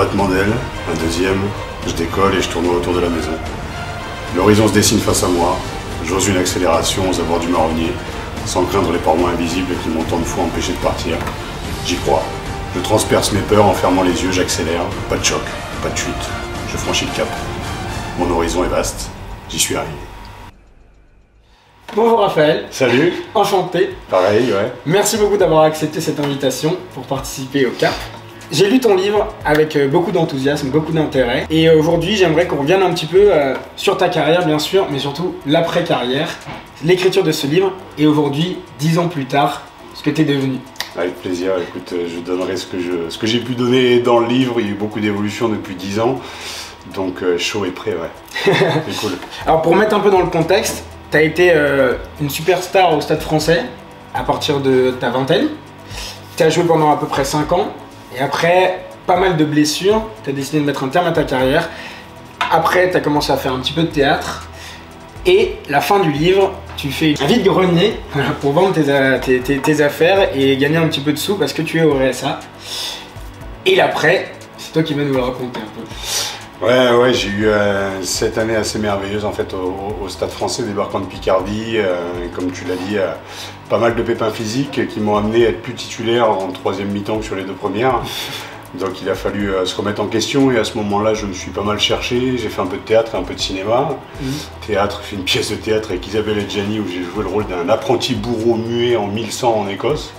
battement d'aile, un deuxième, je décolle et je tourne autour de la maison. L'horizon se dessine face à moi, j'ose une accélération aux abords du marronnier, sans craindre les parements invisibles qui m'ont tant de fois empêché de partir. J'y crois. Je transperce mes peurs en fermant les yeux, j'accélère, pas de choc, pas de chute. Je franchis le cap. Mon horizon est vaste, j'y suis arrivé. Bonjour Raphaël. Salut. Enchanté. Pareil, ouais. Merci beaucoup d'avoir accepté cette invitation pour participer au CAP. J'ai lu ton livre avec beaucoup d'enthousiasme, beaucoup d'intérêt. Et aujourd'hui, j'aimerais qu'on revienne un petit peu sur ta carrière, bien sûr, mais surtout l'après-carrière, l'écriture de ce livre. Et aujourd'hui, 10 ans plus tard, ce que tu es devenu. Avec plaisir. Écoute, je donnerai ce que j'ai pu donner dans le livre. Il y a eu beaucoup d'évolution depuis 10 ans. Donc, chaud et prêt, ouais. C'est cool. Alors, pour mettre un peu dans le contexte, tu as été une superstar au Stade Français à partir de ta vingtaine. Tu as joué pendant à peu près 5 ans. Et après pas mal de blessures, tu as décidé de mettre un terme à ta carrière. Après, tu as commencé à faire un petit peu de théâtre. Et la fin du livre, tu fais un vide-grenier pour vendre tes affaires et gagner un petit peu de sous parce que tu es au RSA. Et l'après, c'est toi qui vas nous le raconter un peu. Ouais, j'ai eu cette année assez merveilleuse en fait au Stade Français, débarquant de Picardie, comme tu l'as dit, pas mal de pépins physiques qui m'ont amené à être plus titulaire en troisième mi-temps que sur les deux premières. Donc il a fallu se remettre en question et à ce moment-là je me suis pas mal cherché, j'ai fait un peu de théâtre et un peu de cinéma. Théâtre, j'ai fait une pièce de théâtre avec Isabelle Adjani où j'ai joué le rôle d'un apprenti bourreau muet en 1100 en Écosse.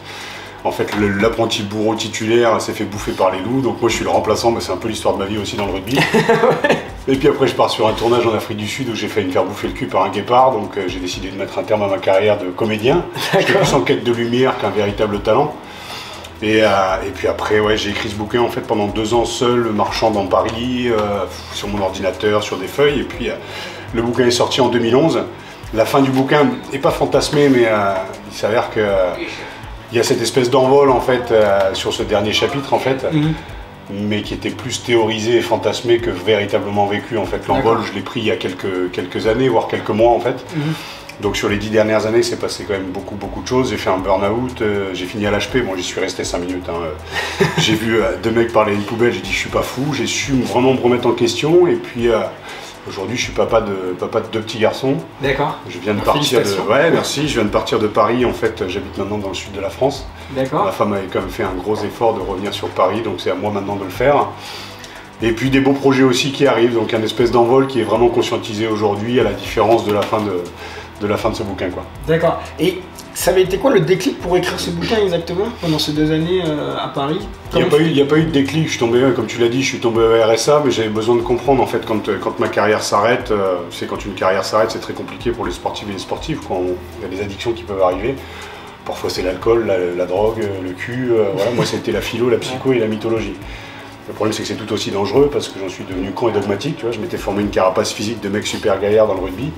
En fait, l'apprenti bourreau titulaire s'est fait bouffer par les loups, donc moi je suis le remplaçant, mais c'est un peu l'histoire de ma vie aussi dans le rugby. Et puis après je pars sur un tournage en Afrique du Sud où j'ai failli me faire bouffer le cul par un guépard, donc j'ai décidé de mettre un terme à ma carrière de comédien. J'étais plus en quête de lumière qu'un véritable talent. Et puis après, ouais, j'ai écrit ce bouquin en fait pendant 2 ans seul, marchant dans Paris, sur mon ordinateur, sur des feuilles, et puis le bouquin est sorti en 2011. La fin du bouquin n'est pas fantasmée, mais il s'avère que... il y a cette espèce d'envol en fait sur ce dernier chapitre en fait, mais qui était plus théorisé et fantasmé que véritablement vécu en fait. L'envol, je l'ai pris il y a quelques années, voire quelques mois en fait. Donc sur les 10 dernières années, c'est passé quand même beaucoup de choses. J'ai fait un burn-out, j'ai fini à l'HP, bon j'y suis resté 5 minutes. Hein. J'ai vu 2 mecs parler une poubelle, j'ai dit je suis pas fou, j'ai su vraiment me remettre en question et puis... aujourd'hui, je suis papa de 2 petits garçons. D'accord. Je viens de partir de... Ouais, merci. Je viens de partir de Paris. En fait, j'habite maintenant dans le sud de la France. D'accord. Ma femme avait quand même fait un gros effort de revenir sur Paris, donc c'est à moi maintenant de le faire. Et puis des beaux projets aussi qui arrivent, donc un espèce d'envol qui est vraiment conscientisé aujourd'hui, à la différence de la fin de ce bouquin, quoi. D'accord. Et ça avait été quoi le déclic pour écrire ce bouquin exactement pendant ces 2 années à Paris? Il n'y a pas eu de déclic, je suis tombé, comme tu l'as dit, je suis tombé au RSA, mais j'avais besoin de comprendre en fait quand ma carrière s'arrête, c'est quand une carrière s'arrête, c'est très compliqué pour les sportifs et les sportifs, il y a des addictions qui peuvent arriver. Parfois c'est l'alcool, la drogue, le cul, voilà. Moi c'était la philo, la psycho et la mythologie. Le problème c'est que c'est tout aussi dangereux parce que j'en suis devenu con et dogmatique, tu vois. Je m'étais formé une carapace physique de mec super gaillard dans le rugby,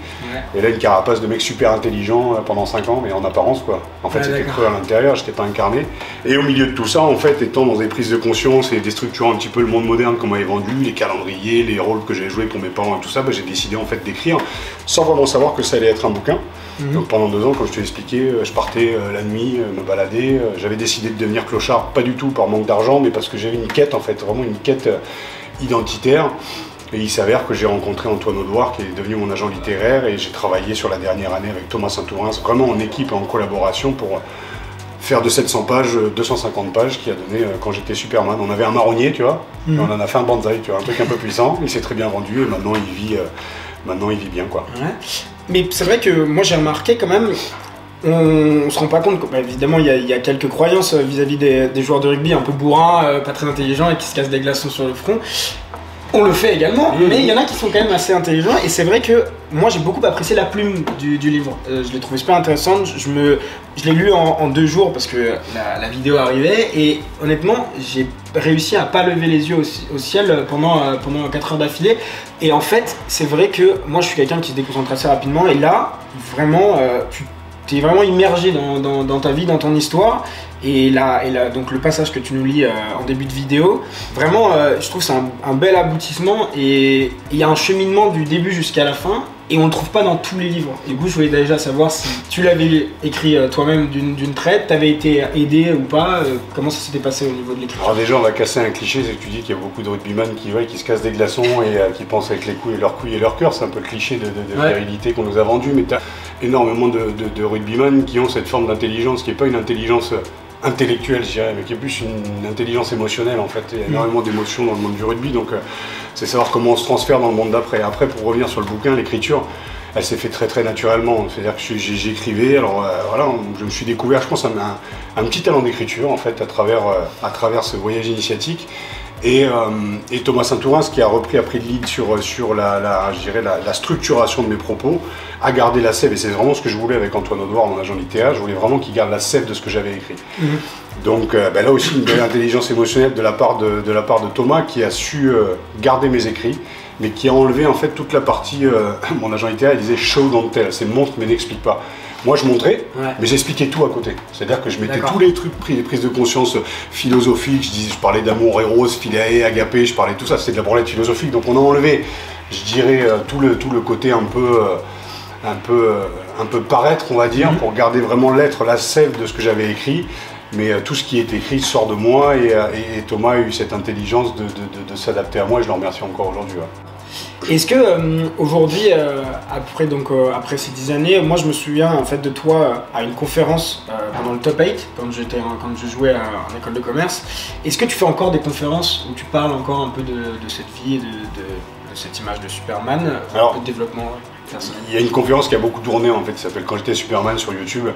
et là une carapace de mec super intelligent pendant 5 ans, mais en apparence quoi. En fait c'était creux à l'intérieur, j'étais pas incarné. Et au milieu de tout ça, en fait, étant dans des prises de conscience et déstructurant un petit peu le monde moderne qu'on m'avait vendu, les calendriers, les rôles que j'avais joués pour mes parents et tout ça, j'ai décidé en fait d'écrire sans vraiment savoir que ça allait être un bouquin. Donc pendant 2 ans, comme je te l'ai expliqué, je partais la nuit, me balader. J'avais décidé de devenir clochard, pas du tout par manque d'argent, mais parce que j'avais une quête en fait, vraiment une quête identitaire. Et il s'avère que j'ai rencontré Antoine Audouard, qui est devenu mon agent littéraire, et j'ai travaillé sur la dernière année avec Thomas Saint-Ourins, vraiment en équipe et en collaboration pour faire de 700 pages, 250 pages, qui a donné quand j'étais Superman. On avait un marronnier, tu vois, et on en a fait un bonsaï, tu vois, un truc un peu puissant. Il s'est très bien vendu et maintenant il vit bien, quoi. Ouais. Mais c'est vrai que moi j'ai remarqué quand même, on se rend pas compte, évidemment il y a quelques croyances vis-à-vis des joueurs de rugby un peu bourrins, pas très intelligents et qui se cassent des glaçons sur le front. On le fait également, mais il y en a qui sont quand même assez intelligents et c'est vrai que moi j'ai beaucoup apprécié la plume du livre. Je l'ai trouvé super intéressante, je l'ai lu en 2 jours parce que la vidéo arrivait et honnêtement j'ai réussi à pas lever les yeux au ciel pendant 4 heures d'affilée. Et en fait c'est vrai que moi je suis quelqu'un qui se déconcentre assez rapidement et là vraiment tu es vraiment immergé dans ta vie, dans ton histoire. Et donc le passage que tu nous lis en début de vidéo, vraiment je trouve que c'est un bel aboutissement et il y a un cheminement du début jusqu'à la fin et on le trouve pas dans tous les livres. Du coup, je voulais déjà savoir si tu l'avais écrit toi-même d'une traite, t'avais été aidé ou pas, comment ça s'était passé au niveau de l'écriture? Alors déjà, on va casser un cliché, c'est que tu dis qu'il y a beaucoup de rugbyman qui se cassent des glaçons et qui pensent avec les couilles et leurs cœurs. C'est un peu le cliché de virilité qu'on nous a vendu, mais tu as énormément de rugbyman qui ont cette forme d'intelligence qui n'est pas une intelligence intellectuelle, je dirais, mais qui est plus une intelligence émotionnelle en fait. Il y a énormément d'émotions dans le monde du rugby, donc c'est savoir comment on se transfère dans le monde d'après. Après, pour revenir sur le bouquin, l'écriture, elle s'est fait très naturellement. C'est-à-dire que j'écrivais, alors voilà, je me suis découvert, je pense, un petit talent d'écriture en fait à travers ce voyage initiatique. Et Thomas Saint-Tourin, qui a repris après le lead sur la structuration de mes propos, a gardé la sève. Et c'est vraiment ce que je voulais avec Antoine Audouard, mon agent littéraire. Je voulais vraiment qu'il garde la sève de ce que j'avais écrit. Donc là aussi, une belle intelligence émotionnelle de la part de Thomas, qui a su garder mes écrits, mais qui a enlevé en fait toute la partie, mon agent littéraire il disait show don't tell, c'est montre mais n'explique pas. Moi je montrais, mais j'expliquais tout à côté. C'est-à-dire que je mettais tous les trucs, prises de conscience philosophiques, je parlais d'amour eros, philae, agapé, je parlais de tout ça, c'était de la branlette philosophique. Donc on a enlevé, je dirais, tout le côté un peu paraître, on va dire, pour garder vraiment l'être, la sève de ce que j'avais écrit. Mais tout ce qui est écrit sort de moi et Thomas a eu cette intelligence de s'adapter à moi et je le remercie encore aujourd'hui. Est-ce que aujourd'hui, après ces 10 années, moi je me souviens en fait de toi à une conférence pendant le Top 8, quand je jouais en école de commerce. Est-ce que tu fais encore des conférences où tu parles encore un peu de cette vie et de cette image de Superman, un peu de développement personnel? Il y a une conférence qui a beaucoup tourné en fait, qui s'appelle Quand j'étais Superman sur YouTube.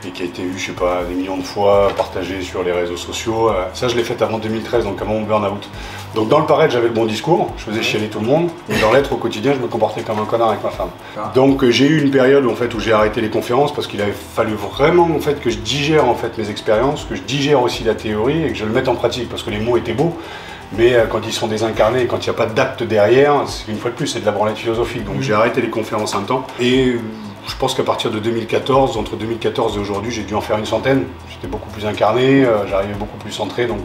Et qui a été vue, je sais pas, des millions de fois, partagée sur les réseaux sociaux. Ça, je l'ai faite avant 2013, donc avant mon burn-out. Donc dans le paraître, j'avais le bon discours, je faisais chialer tout le monde, mais dans l'être au quotidien, je me comportais comme un connard avec ma femme. Donc j'ai eu une période où j'ai arrêté les conférences parce qu'il avait fallu vraiment en fait que je digère en fait mes expériences, que je digère aussi la théorie et que je le mette en pratique, parce que les mots étaient beaux, mais quand ils sont désincarnés et quand il n'y a pas d'acte derrière, une fois de plus, c'est de la branlette philosophique. Donc j'ai arrêté les conférences un temps et je pense qu'à partir de 2014, entre 2014 et aujourd'hui, j'ai dû en faire une centaine. J'étais beaucoup plus incarné, j'arrivais beaucoup plus centré, donc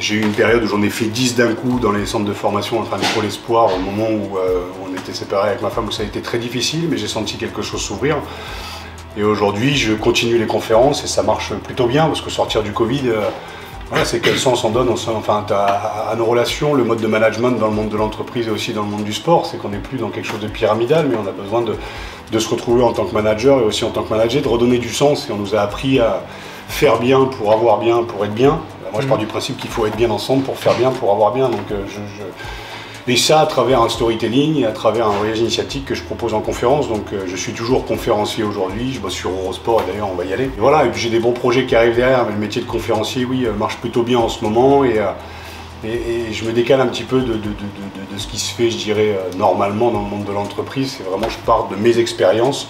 j'ai eu une période où j'en ai fait 10 d'un coup dans les centres de formation en train de Pôle Espoir, au moment où on était séparés avec ma femme, où ça a été très difficile, mais j'ai senti quelque chose s'ouvrir. Et aujourd'hui, je continue les conférences et ça marche plutôt bien, parce que sortir du Covid, voilà, c'est quel sens on donne à nos relations, le mode de management dans le monde de l'entreprise et aussi dans le monde du sport, c'est qu'on n'est plus dans quelque chose de pyramidal, mais on a besoin de se retrouver en tant que manager et aussi en tant que manager, de redonner du sens. Et on nous a appris à faire bien pour avoir bien, pour être bien. Moi, je pars du principe qu'il faut être bien ensemble pour faire bien, pour avoir bien. Donc, et ça à travers un storytelling et à travers un voyage initiatique que je propose en conférence. Donc je suis toujours conférencier aujourd'hui, je bosse sur Eurosport et d'ailleurs on va y aller. Et voilà, et puis j'ai des bons projets qui arrivent derrière, mais le métier de conférencier, oui, marche plutôt bien en ce moment et je me décale un petit peu de ce qui se fait, je dirais, normalement dans le monde de l'entreprise. C'est vraiment, je pars de mes expériences,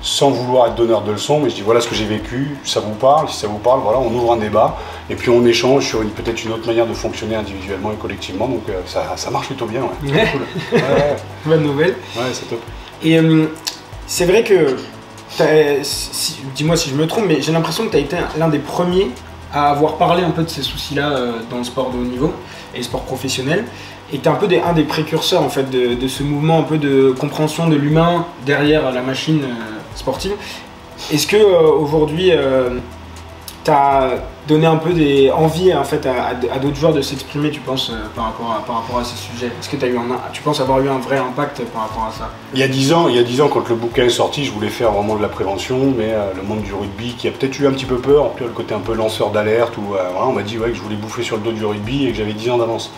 sans vouloir être donneur de leçons, mais je dis voilà ce que j'ai vécu, ça vous parle, si ça vous parle, voilà, on ouvre un débat, et puis on échange sur peut-être une autre manière de fonctionner individuellement et collectivement, donc ça marche plutôt bien, c'est cool. Bonne nouvelle. Ouais, c'est top. Et c'est vrai que, dis-moi si je me trompe, mais j'ai l'impression que tu as été l'un des premiers à avoir parlé un peu de ces soucis-là dans le sport de haut niveau et le sport professionnel. Et tu es un peu un des précurseurs en fait, de ce mouvement un peu de compréhension de l'humain derrière la machine sportive. Est-ce que aujourd'hui tu as donné un peu des envies en fait, à d'autres joueurs de s'exprimer, tu penses, par rapport à ces sujets? Est-ce que tu penses avoir eu un vrai impact par rapport à ça? Il y a 10 ans, quand le bouquin est sorti, je voulais faire vraiment de la prévention, mais le monde du rugby qui a peut-être eu un petit peu peur, le côté un peu lanceur d'alerte, où voilà, on m'a dit que je voulais bouffer sur le dos du rugby et que j'avais 10 ans d'avance.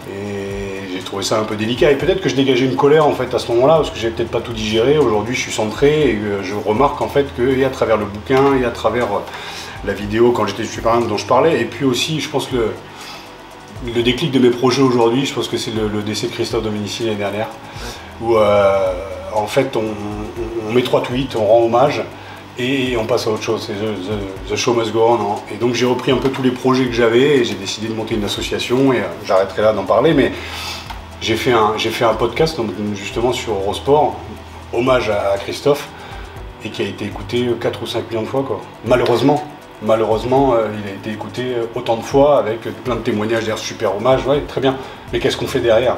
Et j'ai trouvé ça un peu délicat et peut-être que je dégageais une colère en fait à ce moment-là parce que j'ai peut-être pas tout digéré. Aujourd'hui je suis centré et je remarque en fait que et à travers le bouquin et à travers la vidéo quand j'étais Superman dont je parlais, et puis aussi je pense que le déclic de mes projets aujourd'hui, je pense que c'est le décès de Christophe Dominici l'année dernière, où en fait on met 3 tweets, on rend hommage et on passe à autre chose, c'est the show must go on. Hein. Et donc j'ai repris un peu tous les projets que j'avais et j'ai décidé de monter une association et j'arrêterai là d'en parler, mais j'ai fait un podcast donc, justement sur Eurosport, hommage à Christophe, et qui a été écouté 4 ou 5 millions de fois, quoi. Malheureusement. Malheureusement, il a été écouté autant de fois avec plein de témoignages d'ailleurs super hommage, ouais, très bien. Mais qu'est-ce qu'on fait derrière?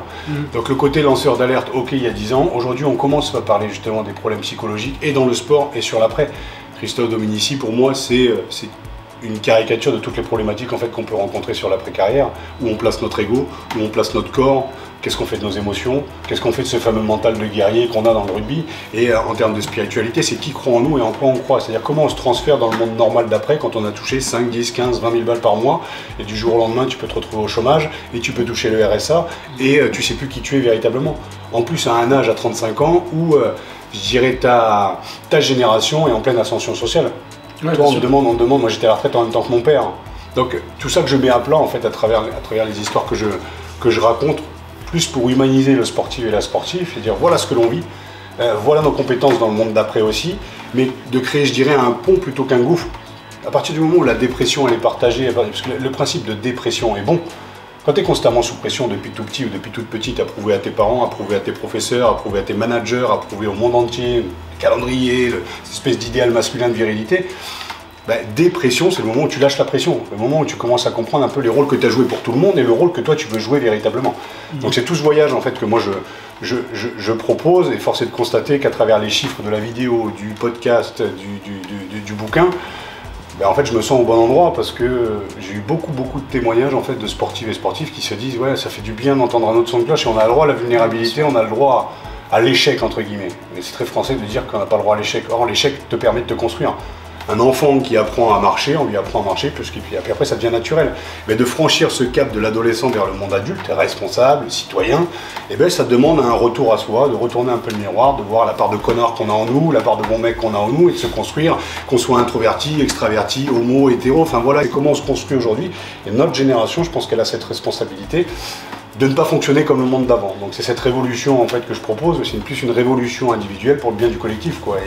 Donc le côté lanceur d'alerte, ok, il y a 10 ans. Aujourd'hui, on commence à parler justement des problèmes psychologiques et dans le sport et sur l'après. Christophe Dominici, pour moi, c'est une caricature de toutes les problématiques en fait, qu'on peut rencontrer sur l'après-carrière, où on place notre ego, où on place notre corps, qu'est-ce qu'on fait de nos émotions, qu'est-ce qu'on fait de ce fameux mental de guerrier qu'on a dans le rugby, et en termes de spiritualité, c'est qui croit en nous et en quoi on croit, c'est-à-dire comment on se transfère dans le monde normal d'après quand on a touché 5, 10, 15, 20 000 balles par mois, et du jour au lendemain tu peux te retrouver au chômage, et tu peux toucher le RSA, et tu sais plus qui tu es véritablement. En plus à un âge à 35 ans où, je dirais, ta génération est en pleine ascension sociale. Ouais, toi, on me demande, moi j'étais à la retraite en même temps que mon père. Donc tout ça que je mets à plat en fait à travers les histoires que je raconte, plus pour humaniser le sportif et la sportive, et dire voilà ce que l'on vit, voilà nos compétences dans le monde d'après aussi, mais de créer, je dirais, un pont plutôt qu'un gouffre. À partir du moment où la dépression elle est partagée, parce que le principe de dépression est bon, quand tu es constamment sous pression depuis tout petit ou depuis toute petite, à prouver à tes parents, à prouver à tes professeurs, à prouver à tes managers, à prouver au monde entier, le calendrier, cette espèce d'idéal masculin de virilité, dépression, c'est le moment où tu lâches la pression, le moment où tu commences à comprendre un peu les rôles que tu as joués pour tout le monde et le rôle que toi tu veux jouer véritablement. Donc c'est tout ce voyage en fait que moi je propose, et force est de constater qu'à travers les chiffres de la vidéo, du podcast, du bouquin, en fait je me sens au bon endroit parce que j'ai eu beaucoup de témoignages en fait de sportives et sportifs qui se disent ouais ça fait du bien d'entendre un autre son de cloche et on a le droit à la vulnérabilité, on a le droit à l'échec entre guillemets. Et c'est très français de dire qu'on n'a pas le droit à l'échec. Or l'échec te permet de te construire. Un enfant qui apprend à marcher, on lui apprend à marcher, puis après ça devient naturel. Mais de franchir ce cap de l'adolescent vers le monde adulte, responsable, citoyen, ça demande un retour à soi, de retourner un peu le miroir, de voir la part de connard qu'on a en nous, la part de bon mec qu'on a en nous, et de se construire, qu'on soit introverti, extraverti, homo, hétéro, enfin voilà, et comment on se construit aujourd'hui. Et notre génération, je pense qu'elle a cette responsabilité de ne pas fonctionner comme le monde d'avant. Donc c'est cette révolution en fait que je propose, c'est plus une révolution individuelle pour le bien du collectif, quoi.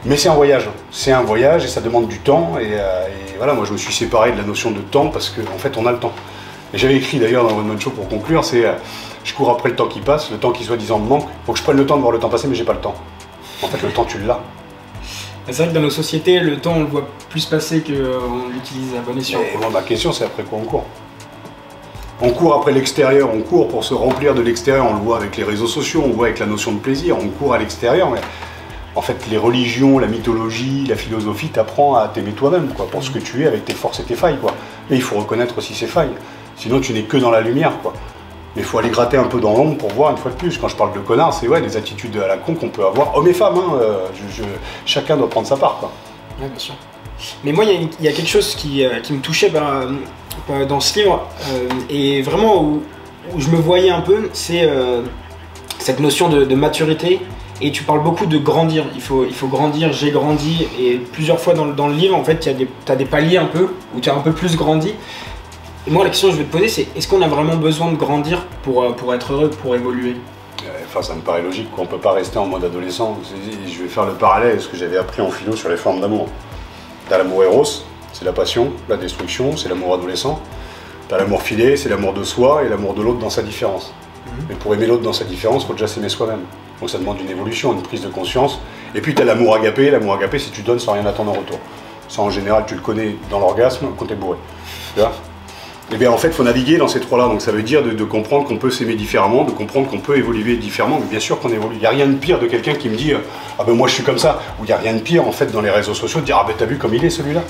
Mais c'est un voyage et ça demande du temps, et voilà, moi je me suis séparé de la notion de temps parce qu'en fait on a le temps. Et j'avais écrit d'ailleurs dans One Man Show pour conclure, je cours après le temps qui passe, le temps qui soi-disant me manque, il faut que je prenne le temps de voir le temps passer mais j'ai pas le temps. En fait le temps tu l'as. C'est vrai que dans nos sociétés, le temps on le voit plus passer qu'on l'utilise à bon escient. Et ma question c'est après quoi on court. On court après l'extérieur, on court pour se remplir de l'extérieur, on le voit avec les réseaux sociaux, on le voit avec la notion de plaisir, on court à l'extérieur, mais en fait, les religions, la mythologie, la philosophie t'apprend à t'aimer toi-même, quoi, pour ce que tu es avec tes forces et tes failles, quoi. Mais il faut reconnaître aussi ses failles, sinon tu n'es que dans la lumière, quoi. Mais il faut aller gratter un peu dans l'ombre pour voir une fois de plus. Quand je parle de connard, c'est les attitudes à la con qu'on peut avoir, hommes et femmes, hein, chacun doit prendre sa part, quoi. Ouais, bien sûr. Mais moi, il y a quelque chose qui me touchait dans ce livre, et vraiment où je me voyais un peu, c'est cette notion de maturité. Et tu parles beaucoup de grandir, il faut grandir, j'ai grandi, et plusieurs fois dans le livre, en fait, tu as des paliers un peu, où tu as un peu plus grandi. Et moi, la question que je vais te poser, c'est est-ce qu'on a vraiment besoin de grandir pour être heureux, pour évoluer? Enfin, ça me paraît logique, on ne peut pas rester en mode adolescent. Je vais faire le parallèle avec ce que j'avais appris en philo sur les formes d'amour. Tu as l'amour éros, c'est la passion, la destruction, c'est l'amour adolescent. Tu as l'amour fidé, c'est l'amour de soi et l'amour de l'autre dans sa différence. Mais pour aimer l'autre dans sa différence, il faut déjà s'aimer soi-même. Donc ça demande une évolution, une prise de conscience. Et puis tu as l'amour agapé. L'amour agapé, c'est tu donnes sans rien attendre en retour. Ça, en général, tu le connais dans l'orgasme quand tu es bourré. Tu vois ? Et bien en fait, il faut naviguer dans ces trois-là. Donc ça veut dire de comprendre qu'on peut s'aimer différemment, de comprendre qu'on peut évoluer différemment. Mais bien sûr qu'on évolue. Il n'y a rien de pire de quelqu'un qui me dit « Ah ben moi je suis comme ça ». Ou il n'y a rien de pire en fait dans les réseaux sociaux de dire « Ah ben t'as vu comme il est celui-là ».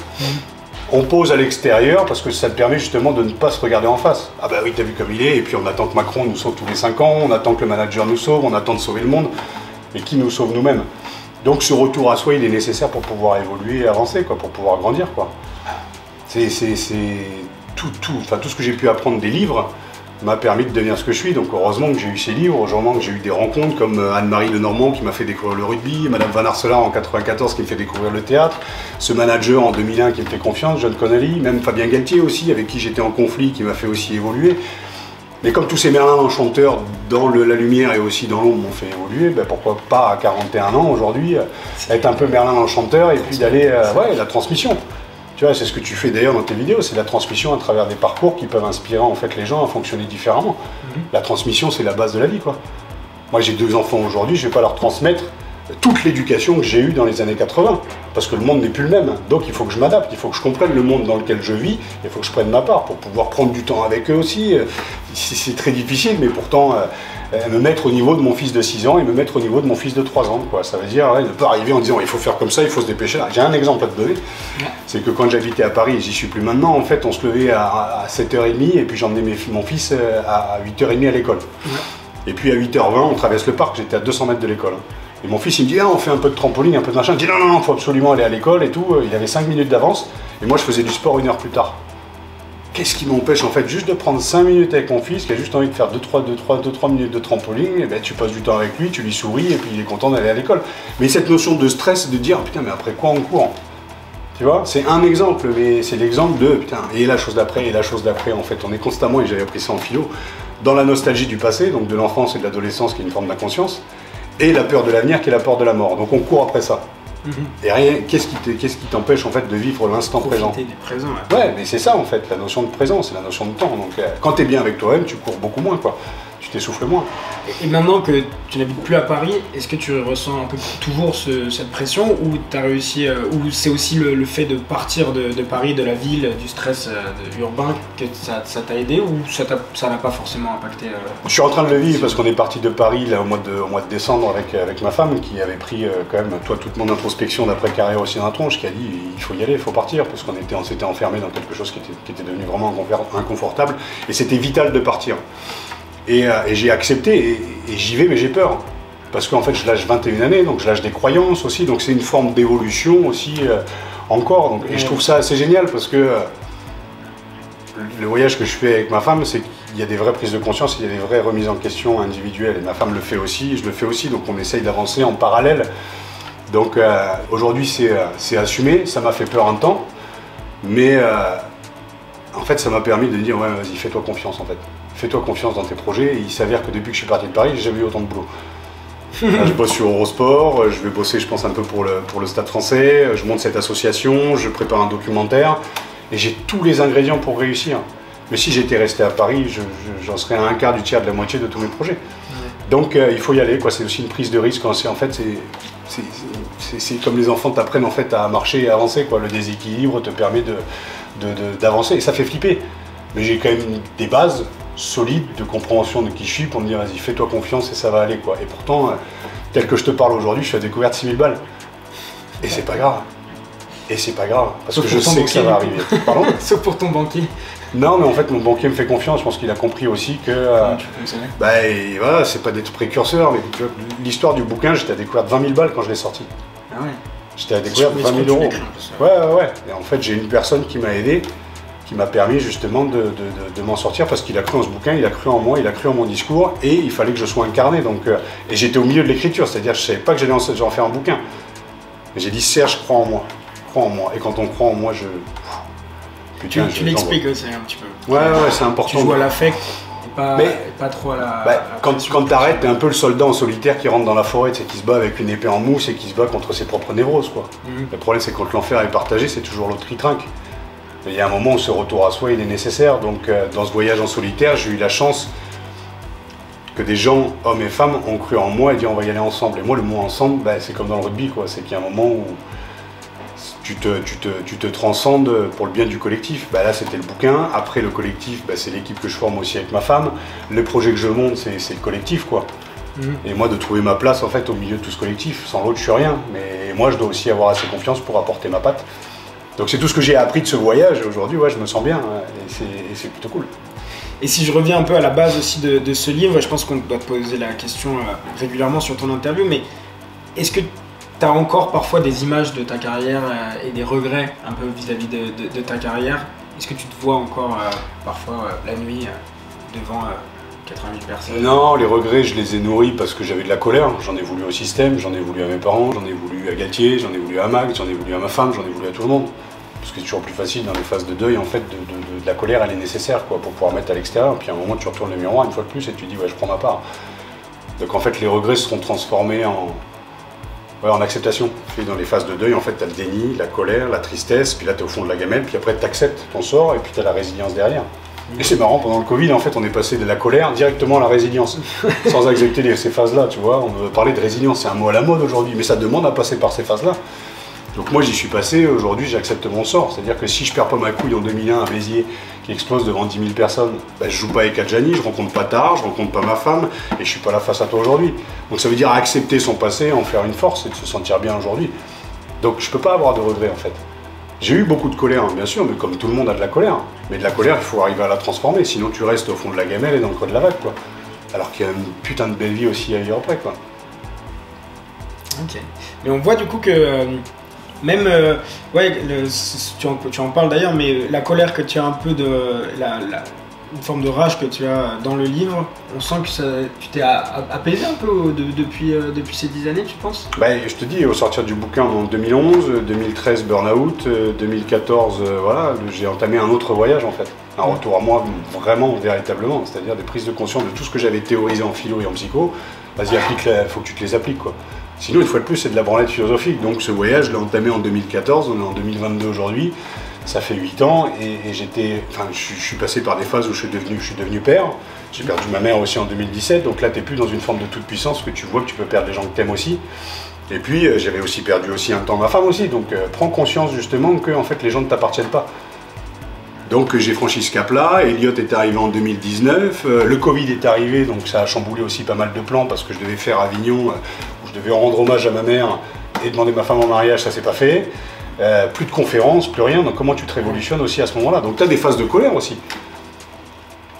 On pose à l'extérieur parce que ça te permet justement de ne pas se regarder en face. Ah bah oui, t'as vu comme il est, et puis on attend que Macron nous sauve tous les 5 ans, on attend que le manager nous sauve, on attend de sauver le monde, mais qui nous sauve nous-mêmes? Donc ce retour à soi, il est nécessaire pour pouvoir évoluer et avancer, quoi, pour pouvoir grandir, quoi. C'est tout ce que j'ai pu apprendre des livres m'a permis de devenir ce que je suis. Donc heureusement que j'ai eu ces livres, heureusement que j'ai eu des rencontres comme Anne-Marie Lenormand qui m'a fait découvrir le rugby, Madame Van Arselaar en 94 qui me fait découvrir le théâtre, ce manager en 2001 qui me fait confiance, John Connolly, même Fabien Galtier aussi, avec qui j'étais en conflit, qui m'a fait aussi évoluer. Mais comme tous ces Merlins enchanteurs dans la lumière et aussi dans l'ombre m'ont fait évoluer, ben pourquoi pas à 41 ans aujourd'hui être un peu Merlin enchanteur et puis d'aller, la transmission. Tu vois, c'est ce que tu fais d'ailleurs dans tes vidéos, c'est la transmission à travers des parcours qui peuvent inspirer en fait les gens à fonctionner différemment. La transmission, c'est la base de la vie, quoi. Moi, j'ai 2 enfants aujourd'hui, je vais pas leur transmettre toute l'éducation que j'ai eue dans les années 80, parce que le monde n'est plus le même, donc il faut que je m'adapte, il faut que je comprenne le monde dans lequel je vis, il faut que je prenne ma part pour pouvoir prendre du temps avec eux aussi. C'est très difficile, mais pourtant me mettre au niveau de mon fils de 6 ans et me mettre au niveau de mon fils de 3 ans, quoi. Ça veut dire ne pas arriver en disant il faut faire comme ça, il faut se dépêcher. J'ai un exemple à te donner, c'est que quand j'habitais à Paris, et j'y suis plus maintenant, en fait on se levait à 7h30 et puis j'emmenais mon fils à 8h30 à l'école. Et puis à 8h20 on traverse le parc, j'étais à 200 mètres de l'école. Et mon fils il me dit on fait un peu de trampoline, un peu de machin. Je dis non, il faut absolument aller à l'école et tout. Il avait 5 minutes d'avance et moi je faisais du sport 1 heure plus tard. Qu'est-ce qui m'empêche en fait juste de prendre 5 minutes avec mon fils qui a juste envie de faire 2-3 minutes de trampoline, et ben tu passes du temps avec lui, tu lui souris et puis il est content d'aller à l'école. Mais cette notion de stress, de dire putain mais après quoi on court, tu vois, c'est un exemple, mais c'est l'exemple de putain et la chose d'après et la chose d'après en fait. On est constamment, et j'avais appris ça en philo, dans la nostalgie du passé, donc de l'enfance et de l'adolescence qui est une forme d'inconscience, et la peur de l'avenir qui est la peur de la mort. Donc on court après ça. Et rien, qu'est-ce qui t'empêche en fait de vivre l'instant présent? Profiter du présent. Ouais, mais c'est ça en fait, la notion de présent, c'est la notion de temps. Donc quand tu es bien avec toi-même, tu cours beaucoup moins, quoi. Tu t'essouffles moins. Et maintenant que tu n'habites plus à Paris, est-ce que tu ressens un peu toujours cette pression, ou tu as réussi, ou c'est aussi le fait de partir de Paris, de la ville, du stress urbain, que ça t'a aidé, ou ça n'a pas forcément impacté Je suis en train de le vivre parce qu'on est parti de Paris là, au mois de décembre avec ma femme qui avait pris quand même toute mon introspection d'après-carrière aussi dans la tronche, qui a dit il faut y aller, il faut partir, parce qu'on s'était enfermé dans quelque chose qui était devenu vraiment inconfortable, et c'était vital de partir. Et j'ai accepté, et j'y vais, mais j'ai peur. Parce qu'en fait, je lâche 21 années, donc je lâche des croyances aussi, donc c'est une forme d'évolution aussi encore. Donc, et je trouve ça assez génial parce que le voyage que je fais avec ma femme, c'est qu'il y a des vraies prises de conscience, il y a des vraies remises en question individuelles. Et ma femme le fait aussi, et je le fais aussi, donc on essaye d'avancer en parallèle. Donc aujourd'hui, c'est assumé, ça m'a fait peur un temps, mais en fait, ça m'a permis de dire ouais, vas-y, fais-toi confiance en fait. Fais-toi confiance dans tes projets, et il s'avère que depuis que je suis parti de Paris, j'ai jamais eu autant de boulot. Là, je bosse sur Eurosport, je vais bosser je pense un peu pour le Stade français, je monte cette association, je prépare un documentaire, et j'ai tous les ingrédients pour réussir. Mais si j'étais resté à Paris, j'en serais à un quart du tiers de la moitié de tous mes projets. Donc il faut y aller, quoi. C'est aussi une prise de risque. En fait, c'est comme les enfants t'apprennent en fait à marcher et à avancer, quoi. Le déséquilibre te permet d'avancer, et ça fait flipper. Mais j'ai quand même des bases solide de compréhension de qui je suis pour me dire vas-y fais-toi confiance et ça va aller, quoi. Et pourtant tel que je te parle aujourd'hui, je suis à découvert de 6000 balles et c'est pas grave, parce que je sais que ça va arriver. Pardon. Sauf pour ton banquier. Non, mais en fait mon banquier me fait confiance, je pense qu'il a compris aussi que voilà, c'est pas d'être précurseur, mais l'histoire du bouquin, j'étais à découvert de 20 000 balles quand je l'ai sorti. Ah ouais. J'étais à découvert de 20 000 euros. Ouais. Et en fait j'ai une personne qui m'a aidé, qui m'a permis justement de m'en sortir, parce qu'il a cru en ce bouquin, il a cru en moi, il a cru en mon discours, et il fallait que je sois incarné. Donc, et j'étais au milieu de l'écriture, c'est-à-dire je ne savais pas que j'allais en faire un bouquin. Mais j'ai dit Serge, crois en moi. Et quand on croit en moi, tu l'expliques aussi un petit peu. Ouais, c'est important. Tu joues à l'affect, et pas trop à la... quand tu t'arrêtes, t'es un peu le soldat en solitaire qui rentre dans la forêt, qui se bat avec une épée en mousse et qui se bat contre ses propres névroses, quoi. Le problème, c'est que quand l'enfer est partagé, c'est toujours l'autre qui trinque. Il y a un moment où ce retour à soi il est nécessaire, donc dans ce voyage en solitaire, j'ai eu la chance que des gens, hommes et femmes, ont cru en moi et dit on va y aller ensemble. Et moi le mot ensemble, c'est comme dans le rugby, quoi. C'est qu'il y a un moment où tu te transcendes pour le bien du collectif. Là c'était le bouquin, après le collectif, c'est l'équipe que je forme aussi avec ma femme, le projet que je monte c'est le collectif, quoi. Et moi de trouver ma place en fait au milieu de tout ce collectif, sans l'autre je suis rien, mais moi je dois aussi avoir assez confiance pour apporter ma patte. Donc c'est tout ce que j'ai appris de ce voyage, et aujourd'hui je me sens bien, et c'est plutôt cool. Et si je reviens un peu à la base aussi de ce livre, je pense qu'on doit te poser la question régulièrement sur ton interview, mais est-ce que tu as encore parfois des images de ta carrière et des regrets un peu vis-à-vis de ta carrière? Est-ce que tu te vois encore parfois la nuit devant 80 000 personnes? Non, les regrets je les ai nourris parce que j'avais de la colère, j'en ai voulu au système, j'en ai voulu à mes parents, j'en ai voulu à Galtier, j'en ai voulu à Max, j'en ai voulu à ma femme, j'en ai voulu à tout le monde. Parce que c'est toujours plus facile dans les phases de deuil, en fait, de la colère, elle est nécessaire, quoi, pour pouvoir mettre à l'extérieur. Puis à un moment, tu retournes le miroir une fois de plus et tu dis, ouais, je prends ma part. Donc en fait, les regrets seront transformés en acceptation. Puis dans les phases de deuil, en fait, tu as le déni, la colère, la tristesse, puis là, tu es au fond de la gamelle, puis après, tu acceptes ton sort et puis tu as la résilience derrière. Et c'est marrant, pendant le Covid, en fait, on est passé de la colère directement à la résilience, sans accepter ces phases-là, tu vois. On veut parler de résilience, c'est un mot à la mode aujourd'hui, mais ça demande à passer par ces phases-là. Donc moi, j'y suis passé, aujourd'hui, j'accepte mon sort. C'est-à-dire que si je perds pas ma couille en 2001 à Béziers, qui explose devant 10 000 personnes, ben, je joue pas avec Adjani, je rencontre pas Tard, je rencontre pas ma femme, et je suis pas là face à toi aujourd'hui. Donc ça veut dire accepter son passé, en faire une force, et de se sentir bien aujourd'hui. Donc je peux pas avoir de regrets, en fait. J'ai eu beaucoup de colère, hein, bien sûr, mais comme tout le monde a de la colère. Mais de la colère, il faut arriver à la transformer, sinon tu restes au fond de la gamelle et dans le creux de la vague, quoi. Alors qu'il y a une putain de belle vie aussi à vivre après, quoi. Ok. Mais on voit du coup que même, ouais, tu en parles d'ailleurs, mais la colère que tu as un peu une forme de rage que tu as dans le livre, on sent que tu t'es apaisé un peu depuis ces 10 années, tu penses? Bah, je te dis, au sortir du bouquin en 2011, 2013 burn-out, 2014, voilà, j'ai entamé un autre voyage en fait. Un retour à moi vraiment, véritablement, c'est-à-dire des prises de conscience de tout ce que j'avais théorisé en philo et en psycho. Vas-y, il faut que tu te les appliques, quoi. Sinon, une fois de plus, c'est de la branlette philosophique. Donc ce voyage, je l'ai entamé en 2014, on est en 2022 aujourd'hui. Ça fait 8 ans et je suis passé par des phases où je suis devenu père. J'ai perdu ma mère aussi en 2017, donc là tu n'es plus dans une forme de toute puissance, que tu vois que tu peux perdre les gens que tu aimes aussi. Et puis j'avais aussi perdu un temps ma femme aussi, donc prends conscience justement que en fait, les gens ne t'appartiennent pas. Donc j'ai franchi ce cap-là, Elliot est arrivé en 2019, le Covid est arrivé, donc ça a chamboulé aussi pas mal de plans parce que je devais faire Avignon, où je devais rendre hommage à ma mère et demander ma femme en mariage, ça s'est pas fait. Plus de conférences, plus rien, donc comment tu te révolutionnes aussi à ce moment-là? Donc tu as des phases de colère aussi.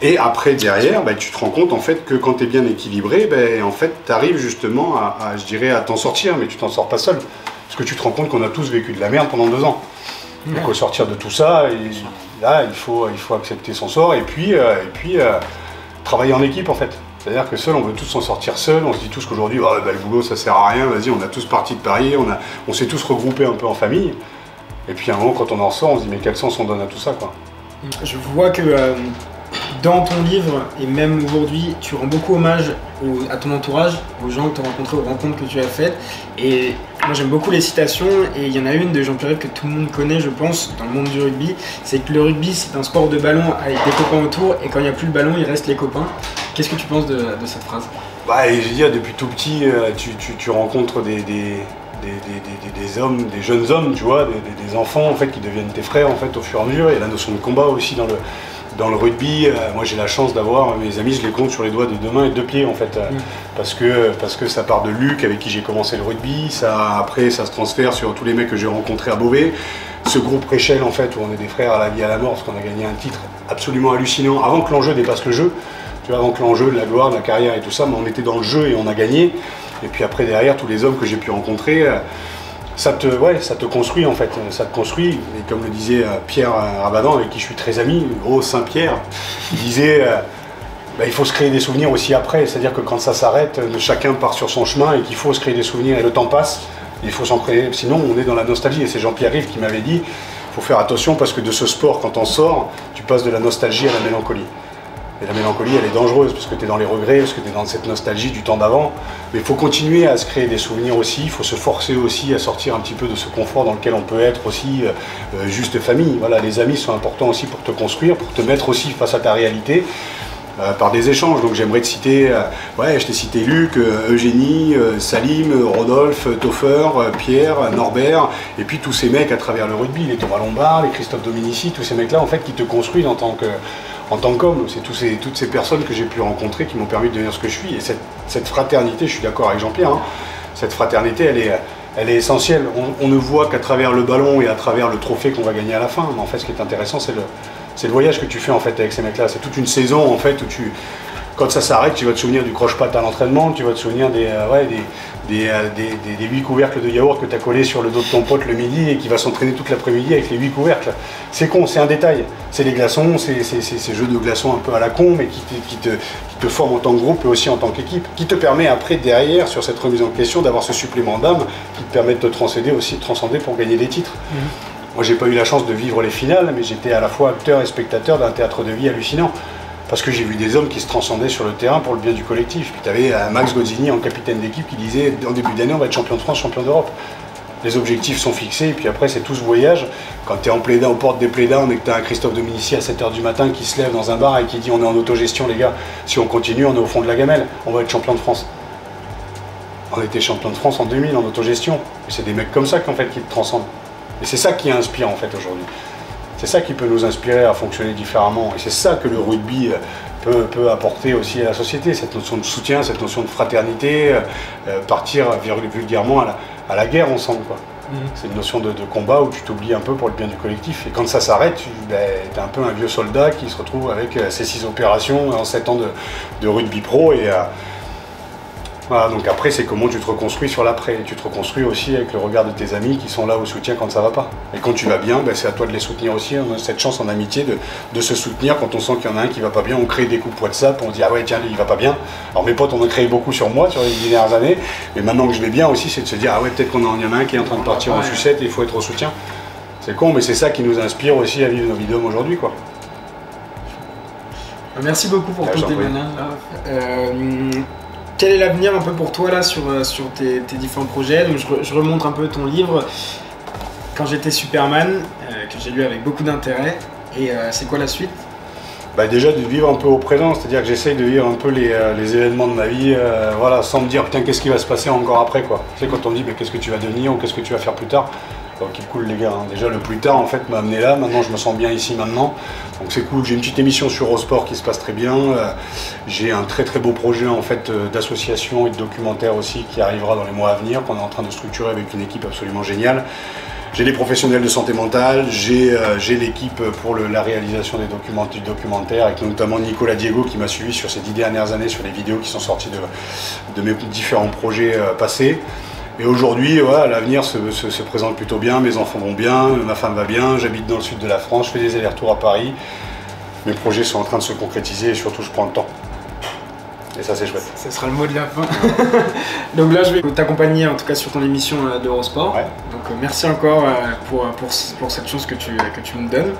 Et après, derrière, bah, tu te rends compte en fait que quand tu es bien équilibré, bah, en fait, tu arrives justement je dirais, à t'en sortir, mais tu t'en sors pas seul. Parce que tu te rends compte qu'on a tous vécu de la merde pendant 2 ans. Donc au sortir de tout ça, là, il faut accepter son sort et puis travailler en équipe en fait. C'est-à-dire que seul, on veut tous s'en sortir seul, on se dit tous qu'aujourd'hui, oh, bah, le boulot ça sert à rien, vas-y, on a tous parti de Paris, on s'est tous regroupés un peu en famille. Et puis à un moment, quand on en sort, on se dit mais quel sens on donne à tout ça, quoi. Je vois que dans ton livre, et même aujourd'hui, tu rends beaucoup hommage à ton entourage, aux gens que tu as rencontrés, aux rencontres que tu as faites. Et moi j'aime beaucoup les citations, et il y en a une de Jean-Pierre Rive que tout le monde connaît, je pense, dans le monde du rugby. C'est que le rugby, c'est un sport de ballon avec des copains autour, et quand il n'y a plus le ballon, il reste les copains. Qu'est-ce que tu penses de cette phrase? Bah, je veux dire, depuis tout petit, tu rencontres des hommes, des jeunes hommes, tu vois, des enfants en fait, qui deviennent tes frères en fait, au fur et à mesure. Il y a la notion de combat aussi dans le rugby. Moi j'ai la chance d'avoir mes amis, je les compte sur les doigts de 2 mains et 2 pieds en fait, parce que ça part de Luc avec qui j'ai commencé le rugby, après ça se transfère sur tous les mecs que j'ai rencontrés à Beauvais. Ce groupe Réchelle en fait, où on est des frères à la vie à la mort, parce qu'on a gagné un titre absolument hallucinant, avant que l'enjeu dépasse le jeu, tu vois, avant que l'enjeu de la gloire, de la carrière et tout ça, mais on était dans le jeu et on a gagné. Et puis après derrière, tous les hommes que j'ai pu rencontrer, ça te construit en fait, ça te construit. Et comme le disait Pierre Rabadan, avec qui je suis très ami, gros Saint-Pierre, il disait il faut se créer des souvenirs aussi après, c'est-à-dire que quand ça s'arrête, chacun part sur son chemin et qu'il faut se créer des souvenirs et le temps passe, il faut s'en créer, sinon on est dans la nostalgie. Et c'est Jean-Pierre Rive qui m'avait dit, il faut faire attention parce que de ce sport, quand on sort, tu passes de la nostalgie à la mélancolie. Et la mélancolie, elle est dangereuse parce que tu es dans les regrets, parce que tu es dans cette nostalgie du temps d'avant. Mais il faut continuer à se créer des souvenirs aussi, il faut se forcer aussi à sortir un petit peu de ce confort dans lequel on peut être aussi juste famille. Voilà, les amis sont importants aussi pour te construire, pour te mettre aussi face à ta réalité. Par des échanges, donc j'aimerais te citer, je t'ai cité Luc, Eugénie, Salim, Rodolphe, Toffer, Pierre, Norbert, et puis tous ces mecs à travers le rugby, les Thomas Lombard, les Christophe Dominici, tous ces mecs-là en fait qui te construisent en tant qu'homme. C'est toutes ces personnes que j'ai pu rencontrer qui m'ont permis de devenir ce que je suis. Et cette fraternité, je suis d'accord avec Jean-Pierre, hein, cette fraternité, elle est essentielle. On ne voit qu'à travers le ballon et à travers le trophée qu'on va gagner à la fin. Mais en fait, ce qui est intéressant, c'est le voyage que tu fais en fait avec ces mecs-là. C'est toute une saison en fait où quand ça s'arrête, tu vas te souvenir du croche-patte à l'entraînement, tu vas te souvenir des 8 couvercles de yaourt que tu as collés sur le dos de ton pote le midi et qui va s'entraîner toute l'après-midi avec les 8 couvercles. C'est con, c'est un détail. C'est les glaçons, c'est ces jeux de glaçons un peu à la con, mais qui te forment en tant que groupe et aussi en tant qu'équipe, qui te permet après, derrière, sur cette remise en question, d'avoir ce supplément d'âme qui te permet de te transcender pour gagner des titres. Moi, j'ai pas eu la chance de vivre les finales, mais j'étais à la fois acteur et spectateur d'un théâtre de vie hallucinant. Parce que j'ai vu des hommes qui se transcendaient sur le terrain pour le bien du collectif. Puis tu avais Max Gozzini en capitaine d'équipe qui disait en début d'année on va être champion de France, champion d'Europe. Les objectifs sont fixés et puis après c'est tout ce voyage. Quand tu es en play-down, aux portes des play-down et que tu as un Christophe Dominici à 7 h du matin qui se lève dans un bar et qui dit on est en autogestion les gars, si on continue on est au fond de la gamelle, on va être champion de France. On était champion de France en 2000 en autogestion. Et c'est des mecs comme ça qu'en fait qui te transcendent. Et c'est ça qui inspire en fait aujourd'hui. C'est ça qui peut nous inspirer à fonctionner différemment. Et c'est ça que le rugby peut apporter aussi à la société, cette notion de soutien, cette notion de fraternité, partir vulgairement à la guerre ensemble, quoi. C'est une notion de combat où tu t'oublies un peu pour le bien du collectif. Et quand ça s'arrête, tu es un peu un vieux soldat qui se retrouve avec ses 6 opérations en 7 ans de rugby pro. Et voilà, donc après, c'est comment tu te reconstruis sur l'après. Tu te reconstruis aussi avec le regard de tes amis qui sont là au soutien quand ça va pas. Et quand tu vas bien, c'est à toi de les soutenir aussi. On a cette chance en amitié de se soutenir quand on sent qu'il y en a un qui va pas bien. On crée des groupes WhatsApp, on dit ah ouais tiens lui il va pas bien. Alors mes potes on a créé beaucoup sur moi sur les 10 dernières années. Mais maintenant que je vais bien aussi, c'est de se dire ah ouais peut-être qu'il y en a un qui est en train de partir en sucette et il faut être au soutien. C'est con mais c'est ça qui nous inspire aussi à vivre nos vies d'hommes aujourd'hui quoi. Merci beaucoup pour ton témoignage. Quel est l'avenir un peu pour toi là sur tes différents projets? Donc, je remonte un peu ton livre Quand j'étais Superman, que j'ai lu avec beaucoup d'intérêt. Et c'est quoi la suite? Déjà de vivre un peu au présent, c'est-à-dire que j'essaye de vivre un peu les événements de ma vie, voilà, sans me dire putain qu'est-ce qui va se passer encore après quoi. Tu sais quand on me dit qu'est-ce que tu vas devenir ou qu'est-ce que tu vas faire plus tard. Donc c'est cool les gars, hein. Déjà le plus tard en fait m'a amené là, maintenant je me sens bien ici maintenant. Donc c'est cool, j'ai une petite émission sur Eurosport qui se passe très bien. J'ai un très très beau projet en fait d'association et de documentaire aussi qui arrivera dans les mois à venir, qu'on est en train de structurer avec une équipe absolument géniale. J'ai des professionnels de santé mentale, j'ai l'équipe pour la réalisation du documentaire avec notamment Nicolas Diego qui m'a suivi sur ces 10 dernières années sur les vidéos qui sont sorties de mes différents projets passés. Et aujourd'hui, voilà, l'avenir se présente plutôt bien, mes enfants vont bien, ma femme va bien, j'habite dans le sud de la France, je fais des allers-retours à Paris. Mes projets sont en train de se concrétiser et surtout je prends le temps. Et ça c'est chouette. Ça sera le mot de la fin. Donc là je vais t'accompagner en tout cas sur ton émission d'Eurosport. Ouais. Donc merci encore pour cette chose que tu me donnes.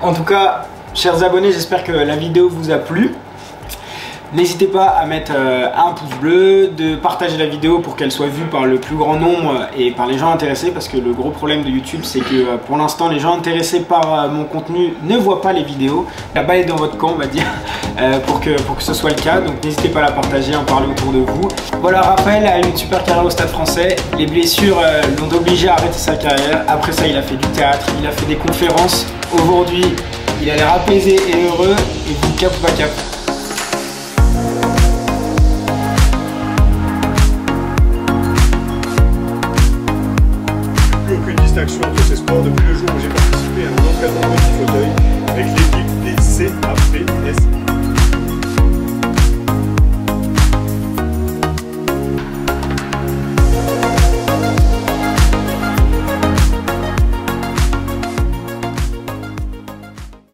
En tout cas, chers abonnés, j'espère que la vidéo vous a plu. N'hésitez pas à mettre un pouce bleu, de partager la vidéo pour qu'elle soit vue par le plus grand nombre et par les gens intéressés, parce que le gros problème de YouTube c'est que pour l'instant les gens intéressés par mon contenu ne voient pas les vidéos. La balle est dans votre camp on va dire, pour que ce soit le cas, donc n'hésitez pas à la partager, à en parler autour de vous. Voilà, Raphaël a eu une super carrière au Stade Français, les blessures l'ont obligé à arrêter sa carrière, après ça il a fait du théâtre, il a fait des conférences, aujourd'hui il a l'air apaisé et heureux et vous cap ou pas cap.